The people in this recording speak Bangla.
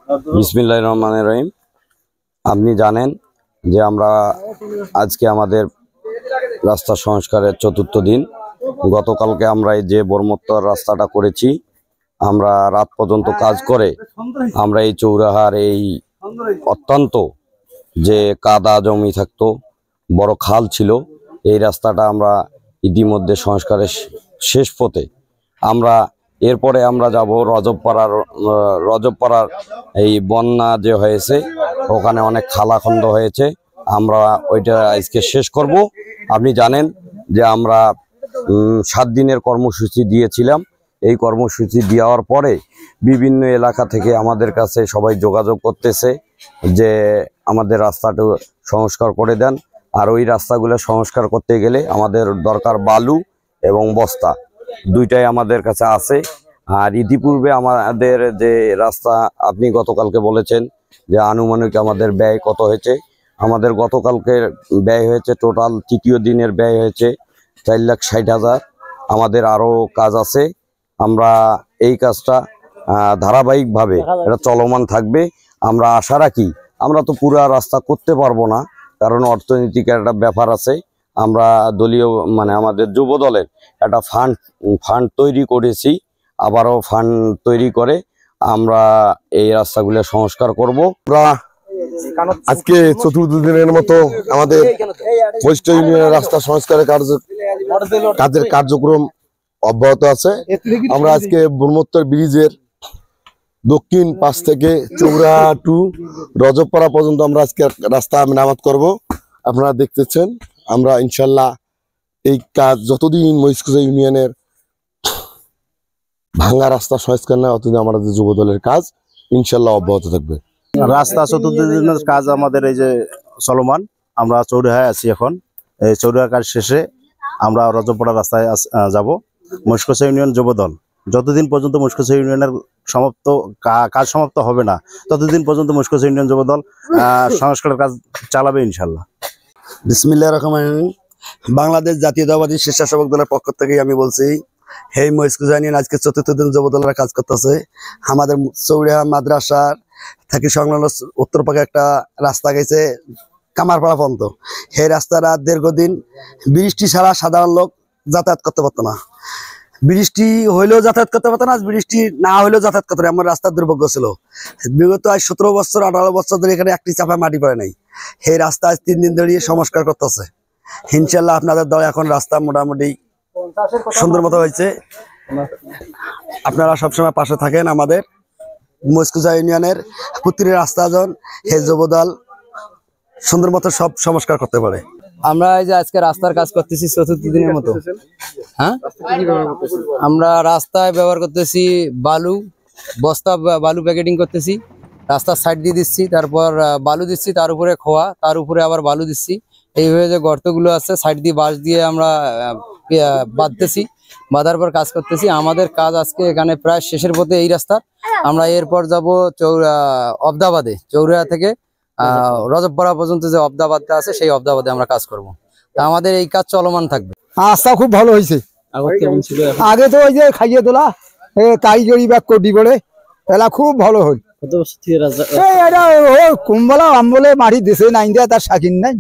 বিসমিল্লাহির রহমানির রহিম। আপনি জানেন যে আমরা আজকে আমাদের রাস্তা সংস্কারের চতুর্থ দিন। গতকালকে আমরা এই যে বর্মোত্তর রাস্তাটা করেছি, আমরা রাত পর্যন্ত কাজ করে আমরা এই চৌরাহার এই অত্যন্ত যে কাদা জমি থাকতো, বড় খাল ছিল, এই রাস্তাটা আমরা ইতিমধ্যে সংস্কারের শেষ পথে। আমরা এরপরে আমরা যাব রজবপাড়ার এই বন্যা যে হয়েছে, ওখানে অনেক খালাখন্দ হয়েছে, আমরা ওইটা আজকে শেষ করব। আপনি জানেন যে আমরা 7 দিনের কর্মসূচি দিয়েছিলাম। এই কর্মসূচি দেওয়ার পরে বিভিন্ন এলাকা থেকে আমাদের কাছে সবাই যোগাযোগ করতেছে যে আমাদের রাস্তাটা সংস্কার করে দেন। আর ওই রাস্তাগুলো সংস্কার করতে গেলে আমাদের দরকার বালু এবং বস্তা, দুইটাই আমাদের কাছে আছে। আর ইতিপূর্বে আমাদের যে রাস্তা আপনি গতকালকে বলেছেন যে আনুমানিক আমাদের ব্যয় কত হয়েছে, আমাদের গতকালকে ব্যয় হয়েছে, টোটাল তৃতীয় দিনের ব্যয় হয়েছে 4,60,000। আমাদের আরও কাজ আছে, আমরা এই কাজটা ধারাবাহিকভাবে এটা চলমান থাকবে। আমরা আশা রাখি, আমরা তো পুরো রাস্তা করতে পারবো না, কারণ অর্থনৈতিক একটা ব্যাপার আছে। আমরা দলীয় আমাদের যুব দলের একটা ফান্ড তৈরি করেছি, আবারও ফান্ড তৈরি করে আমরা এই রাস্তাগুলো সংস্কার করব। আজকে চতুর্থ দিনের মতো আমাদের বৈষ্ঠ ইউনিয়নের রাস্তা সংস্কারের কাজের কার্যক্রম অব্যাহত আছে। আমরা আজকে বর্মোত্তর ব্রিজের দক্ষিণ পাশ থেকে চৌরাহা টু রজবপাড়া পর্যন্ত আমরা আজকে রাস্তা মেরামত করব। আপনারা দেখতেছেন, আমরা ইনশাল্লাহ এই কাজ যতদিন মহিষকুচা ইউনিয়নের ভাঙা রাস্তা সংস্কার নেয়, অতদিন আমাদের যুব দলের কাজ ইনশাল্লাহ অব্যাহত থাকবে। রাস্তা চতুর্থ দিনের কাজ আমাদের এই যে চলমান। আমরা চৌরাহায় আছি এখন। এই চৌরাহার কাজ শেষে আমরা রজবপাড়া রাস্তায় যাব। মহিষকুচা ইউনিয়ন যুব দল যতদিন পর্যন্ত মহিষকুচা ইউনিয়নের কাজ সমাপ্ত হবে না, ততদিন পর্যন্ত মহিষকুচা ইউনিয়ন যুব দল সংস্কারের কাজ চালাবে ইনশাল্লাহ। বিসমিল্লাহির রহমানির রহিম। বাংলাদেশ জাতীয়তাবাদী স্বেচ্ছাসেবক দলের পক্ষ থেকে আমি বলছি, এই মহিষকুচা ইউনিয়ন আজকে চতুর্থ দিন যুব দলেরা কাজ করতেছে। আমাদের চৌরাহা মাদ্রাসার থেকে সংলগ্ন উত্তর পাকে একটা রাস্তা গেছে কামারপাড়া পর্যন্ত। এই রাস্তাটা দীর্ঘদিন বৃষ্টি ছাড়া সাধারণ লোক যাতায়াত করতে পারতো না, বৃষ্টি হইলেও যাতায়াত করতে পারতো না, বৃষ্টি না হইলেও যাতায়াত করতে না। আমার রাস্তার দুর্ভোগ্য ছিল। বিগত আজ 17 বছর 18 বছর ধরে এখানে একটি চাপা মাটি পড়ে নাই। এই রাস্তা আজ 3 দিন ধরে সংস্কার করতেছে। ইনশাল্লাহ আপনাদের দল এখন রাস্তা মোটামুটি সুন্দর মতো হয়েছে। আপনারা সবসময় পাশে থাকেন। আমাদের মহিষকুচা ইউনিয়নের প্রতিটি রাস্তা জন হে যুবদল সুন্দর মতো সব সংস্কার করতে পারে। আমরা এই যে আজকে রাস্তার কাজ করতেছি চতুর্থ দিনের মতো। হ্যাঁ, আমরা রাস্তায় ব্যবহার করতেছি বালু, বস্তা বালু প্যাকেটিং করতেছি, রাস্তার সাইড দিয়ে দিচ্ছি, তারপর বালু দিচ্ছি, তার উপরে খোয়া, তার উপরে আবার বালু দিচ্ছি। এইভাবে যে গর্তগুলো আছে সাইড দিয়ে বাঁশ দিয়ে আমরা বাঁধতেছি, বাঁধার পর কাজ করতেছি। আমাদের কাজ আজকে এখানে প্রায় শেষের পথে এই রাস্তার। আমরা এরপর যাব অবদাবাদে, চৌরাহা থেকে রজবপাড়া পর্যন্ত যে অবদাবাদটা আছে, সেই অবদাবাদে আমরা কাজ করব। তা আমাদের এই কাজ চলমান থাকবে। রাস্তা খুব ভালো হয়েছে। আগে তো ওই যে খাইয়ে তোলা কারিগরি বা কোটি বলে এলা খুব ভালো হল। কুম্বলা আমবলে মাটি দেশে নাই, তার শাকিন নাই।